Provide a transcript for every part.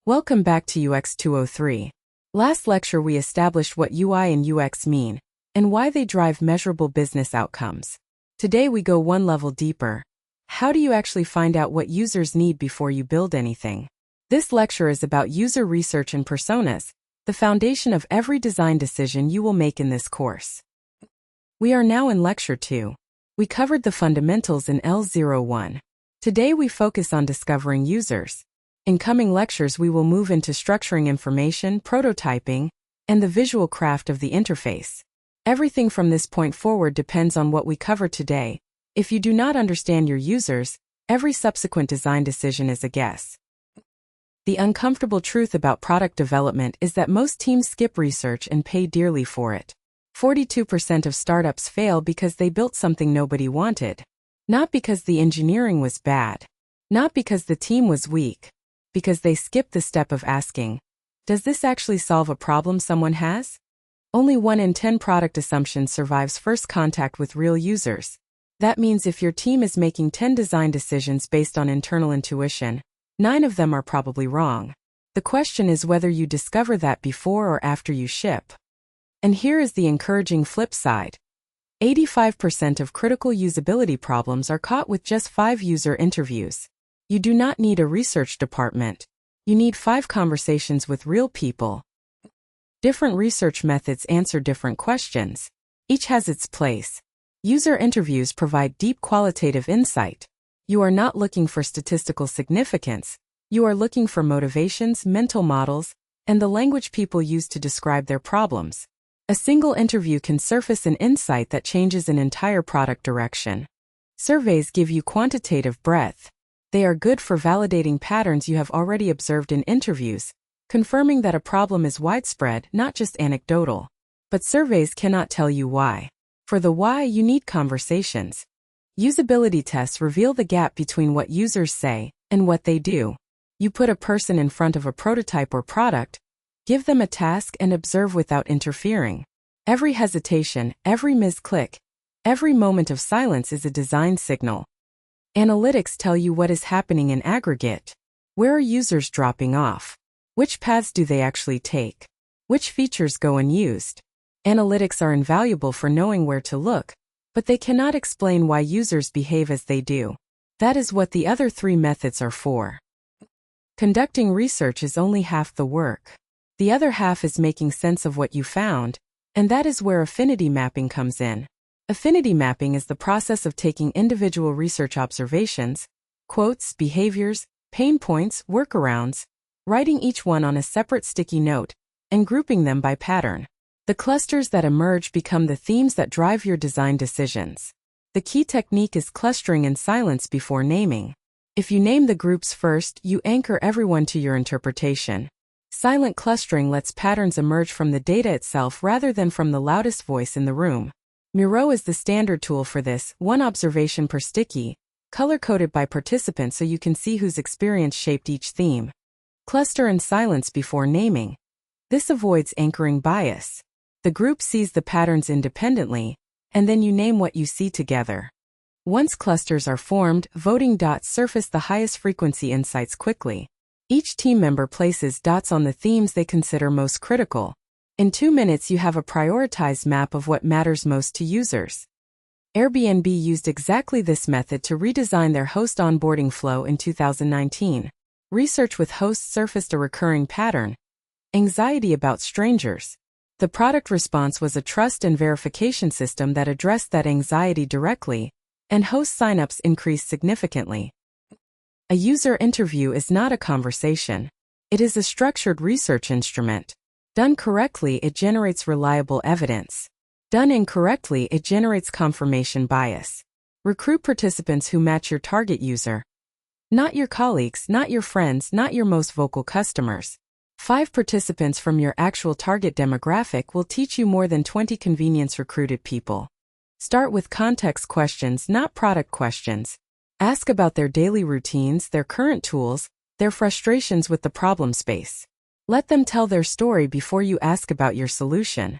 Welcome back to UX203. Last lecture we established what UI and UX mean, and why they drive measurable business outcomes. Today we go one level deeper. How do you actually find out what users need before you build anything? This lecture is about user research and personas, the foundation of every design decision you will make in this course. We are now in Lecture 2. We covered the fundamentals in L01. Today we focus on discovering users. In coming lectures we will move into structuring information, prototyping, and the visual craft of the interface. Everything from this point forward depends on what we cover today. If you do not understand your users, every subsequent design decision is a guess. The uncomfortable truth about product development is that most teams skip research and pay dearly for it. 42% of startups fail because they built something nobody wanted. Not because the engineering was bad. Not because the team was weak. Because they skipped the step of asking, does this actually solve a problem someone has? Only 1 in 10 product assumptions survives first contact with real users. That means if your team is making 10 design decisions based on internal intuition, 9 of them are probably wrong. The question is whether you discover that before or after you ship. And here is the encouraging flip side. 85% of critical usability problems are caught with just 5 user interviews. You do not need a research department. You need 5 conversations with real people. Different research methods answer different questions. Each has its place. User interviews provide deep qualitative insight. You are not looking for statistical significance. You are looking for motivations, mental models, and the language people use to describe their problems. A single interview can surface an insight that changes an entire product direction. Surveys give you quantitative breadth. They are good for validating patterns you have already observed in interviews, confirming that a problem is widespread, not just anecdotal. But surveys cannot tell you why. For the why, you need conversations. Usability tests reveal the gap between what users say and what they do. You put a person in front of a prototype or product, give them a task and observe without interfering. Every hesitation, every misclick, every moment of silence is a design signal. Analytics tell you what is happening in aggregate. Where are users dropping off? Which paths do they actually take? Which features go unused? Analytics are invaluable for knowing where to look, but they cannot explain why users behave as they do. That is what the other 3 methods are for. Conducting research is only half the work. The other half is making sense of what you found, and that is where affinity mapping comes in. Affinity mapping is the process of taking individual research observations, quotes, behaviors, pain points, workarounds, writing each one on a separate sticky note, and grouping them by pattern. The clusters that emerge become the themes that drive your design decisions. The key technique is clustering in silence before naming. If you name the groups first, you anchor everyone to your interpretation. Silent clustering lets patterns emerge from the data itself rather than from the loudest voice in the room. Miro is the standard tool for this, 1 observation per sticky, color-coded by participant so you can see whose experience shaped each theme. Cluster in silence before naming. This avoids anchoring bias. The group sees the patterns independently, and then you name what you see together. Once clusters are formed, voting dots surface the highest frequency insights quickly. Each team member places dots on the themes they consider most critical. In 2 minutes you have a prioritized map of what matters most to users. Airbnb used exactly this method to redesign their host onboarding flow in 2019. Research with hosts surfaced a recurring pattern: anxiety about strangers. The product response was a trust and verification system that addressed that anxiety directly, and host signups increased significantly. A user interview is not a conversation. It is a structured research instrument. Done correctly, it generates reliable evidence. Done incorrectly, it generates confirmation bias. Recruit participants who match your target user. Not your colleagues, not your friends, not your most vocal customers. 5 participants from your actual target demographic will teach you more than 20 convenience-recruited people. Start with context questions, not product questions. Ask about their daily routines, their current tools, their frustrations with the problem space. Let them tell their story before you ask about your solution.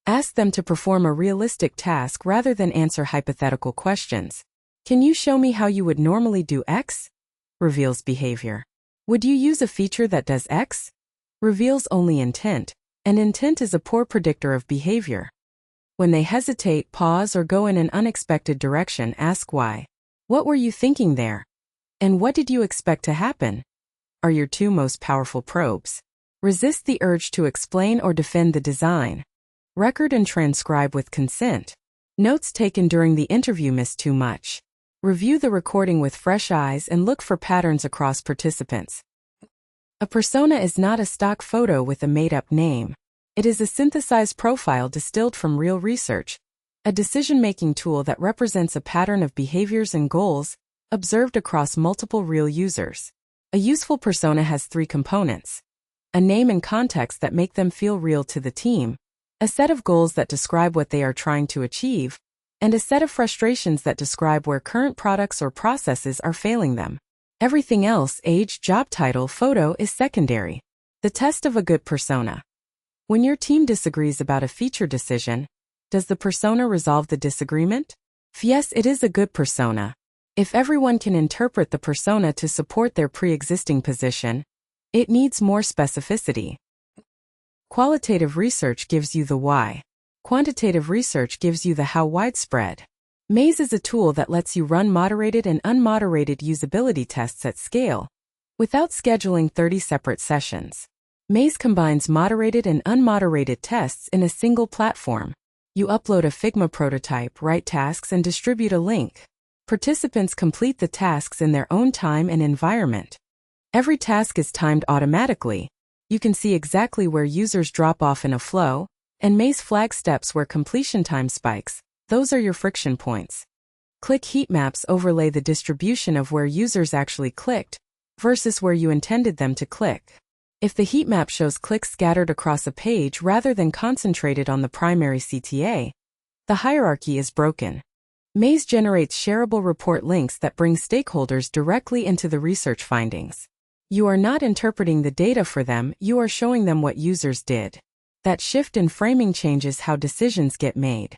Ask them to perform a realistic task rather than answer hypothetical questions. Can you show me how you would normally do X? Reveals behavior. Would you use a feature that does X? Reveals only intent, and intent is a poor predictor of behavior. When they hesitate, pause, or go in an unexpected direction, ask why. What were you thinking there? And what did you expect to happen? Are your two most powerful probes. Resist the urge to explain or defend the design. Record and transcribe with consent. Notes taken during the interview miss too much. Review the recording with fresh eyes and look for patterns across participants. A persona is not a stock photo with a made-up name. It is a synthesized profile distilled from real research, a decision-making tool that represents a pattern of behaviors and goals observed across multiple real users. A useful persona has three components: a name and context that make them feel real to the team, a set of goals that describe what they are trying to achieve, and a set of frustrations that describe where current products or processes are failing them. Everything else, age, job title, photo, is secondary. The test of a good persona. When your team disagrees about a feature decision, does the persona resolve the disagreement? Yes, it is a good persona. If everyone can interpret the persona to support their pre-existing position, it needs more specificity. Qualitative research gives you the why. Quantitative research gives you the how widespread. Maze is a tool that lets you run moderated and unmoderated usability tests at scale, without scheduling 30 separate sessions. Maze combines moderated and unmoderated tests in a single platform. You upload a Figma prototype, write tasks, and distribute a link. Participants complete the tasks in their own time and environment. Every task is timed automatically. You can see exactly where users drop off in a flow, and Maze flags steps where completion time spikes. Those are your friction points. Click heat maps overlay the distribution of where users actually clicked versus where you intended them to click. If the heat map shows clicks scattered across a page rather than concentrated on the primary CTA, the hierarchy is broken. Maze generates shareable report links that bring stakeholders directly into the research findings. You are not interpreting the data for them, you are showing them what users did. That shift in framing changes how decisions get made.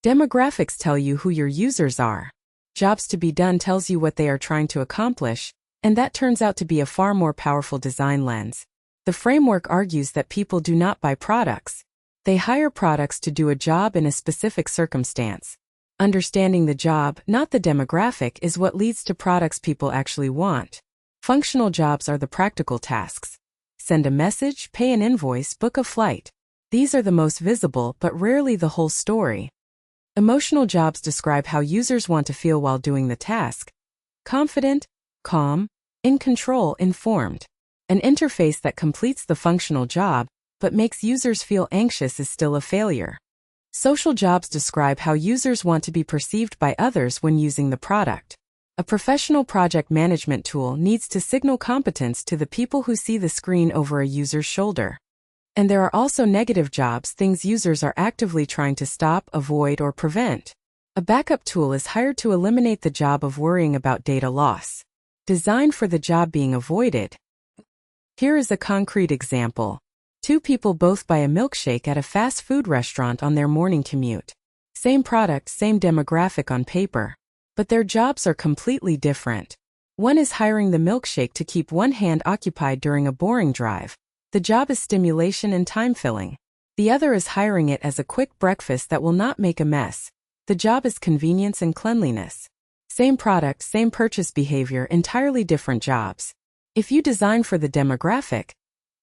Demographics tell you who your users are. Jobs to be done tells you what they are trying to accomplish, and that turns out to be a far more powerful design lens. The framework argues that people do not buy products. They hire products to do a job in a specific circumstance. Understanding the job, not the demographic, is what leads to products people actually want. Functional jobs are the practical tasks. Send a message, pay an invoice, book a flight. These are the most visible, but rarely the whole story. Emotional jobs describe how users want to feel while doing the task. Confident, calm, in control, informed. An interface that completes the functional job, but makes users feel anxious is still a failure. Social jobs describe how users want to be perceived by others when using the product. A professional project management tool needs to signal competence to the people who see the screen over a user's shoulder. And there are also negative jobs, things users are actively trying to stop, avoid, or prevent. A backup tool is hired to eliminate the job of worrying about data loss. Designed for the job being avoided. Here is a concrete example. Two people both buy a milkshake at a fast food restaurant on their morning commute. Same product, same demographic on paper. But their jobs are completely different. One is hiring the milkshake to keep one hand occupied during a boring drive. The job is stimulation and time filling. The other is hiring it as a quick breakfast that will not make a mess. The job is convenience and cleanliness. Same product, same purchase behavior, entirely different jobs. If you design for the demographic,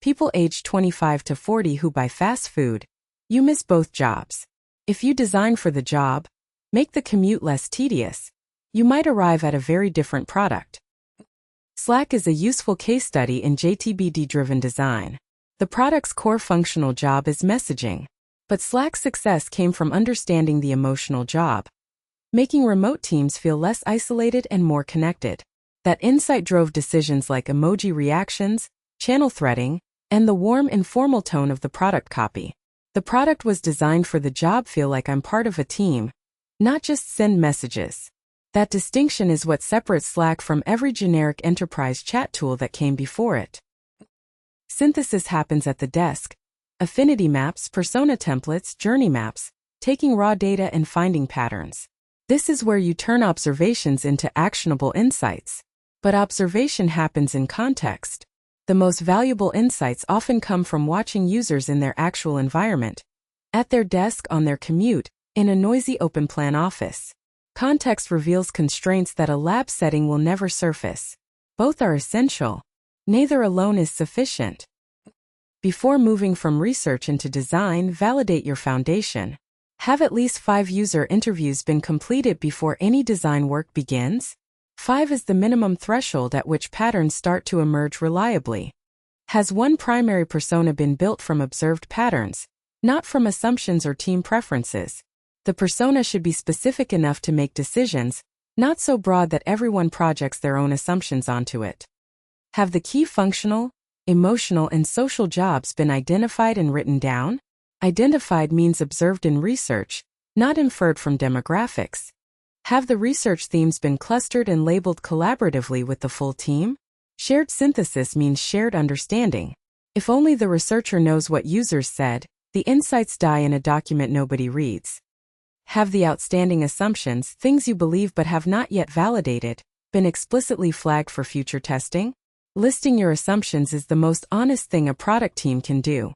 people aged 25 to 40 who buy fast food, you miss both jobs. If you design for the job, make the commute less tedious, you might arrive at a very different product. Slack is a useful case study in JTBD-driven design. The product's core functional job is messaging, but Slack's success came from understanding the emotional job, making remote teams feel less isolated and more connected. That insight drove decisions like emoji reactions, channel threading, and the warm, informal tone of the product copy. The product was designed for the job feel like I'm part of a team, not just send messages. That distinction is what separates Slack from every generic enterprise chat tool that came before it. Synthesis happens at the desk. Affinity maps, persona templates, journey maps, taking raw data and finding patterns. This is where you turn observations into actionable insights. But observation happens in context. The most valuable insights often come from watching users in their actual environment, at their desk, on their commute, in a noisy open-plan office. Context reveals constraints that a lab setting will never surface. Both are essential. Neither alone is sufficient. Before moving from research into design, validate your foundation. Have at least 5 user interviews been completed before any design work begins? 5 is the minimum threshold at which patterns start to emerge reliably. Has one primary persona been built from observed patterns, not from assumptions or team preferences? The persona should be specific enough to make decisions, not so broad that everyone projects their own assumptions onto it. Have the key functional, emotional, and social jobs been identified and written down? Identified means observed in research, not inferred from demographics. Have the research themes been clustered and labeled collaboratively with the full team? Shared synthesis means shared understanding. If only the researcher knows what users said, the insights die in a document nobody reads. Have the outstanding assumptions, things you believe but have not yet validated, been explicitly flagged for future testing? Listing your assumptions is the most honest thing a product team can do.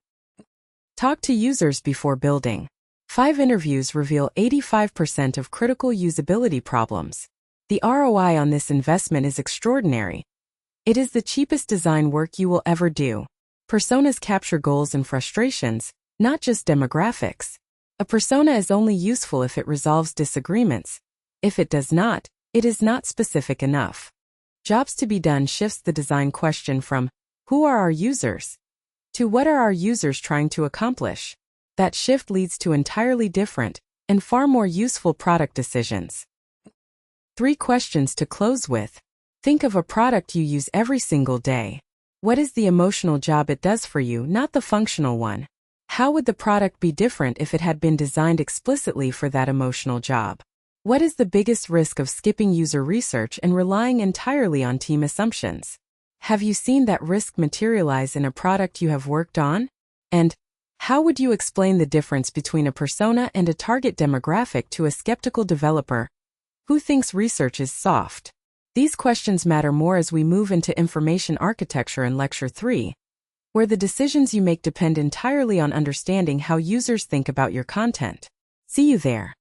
Talk to users before building. 5 interviews reveal 85% of critical usability problems. The ROI on this investment is extraordinary. It is the cheapest design work you will ever do. Personas capture goals and frustrations, not just demographics. A persona is only useful if it resolves disagreements. If it does not, it is not specific enough. Jobs to be done shifts the design question from, who are our users? To what are our users trying to accomplish? That shift leads to entirely different, and far more useful product decisions. 3 questions to close with. Think of a product you use every single day. What is the emotional job it does for you, not the functional one? How would the product be different if it had been designed explicitly for that emotional job? What is the biggest risk of skipping user research and relying entirely on team assumptions? Have you seen that risk materialize in a product you have worked on? And how would you explain the difference between a persona and a target demographic to a skeptical developer who thinks research is soft? These questions matter more as we move into information architecture in Lecture 3, where the decisions you make depend entirely on understanding how users think about your content. See you there.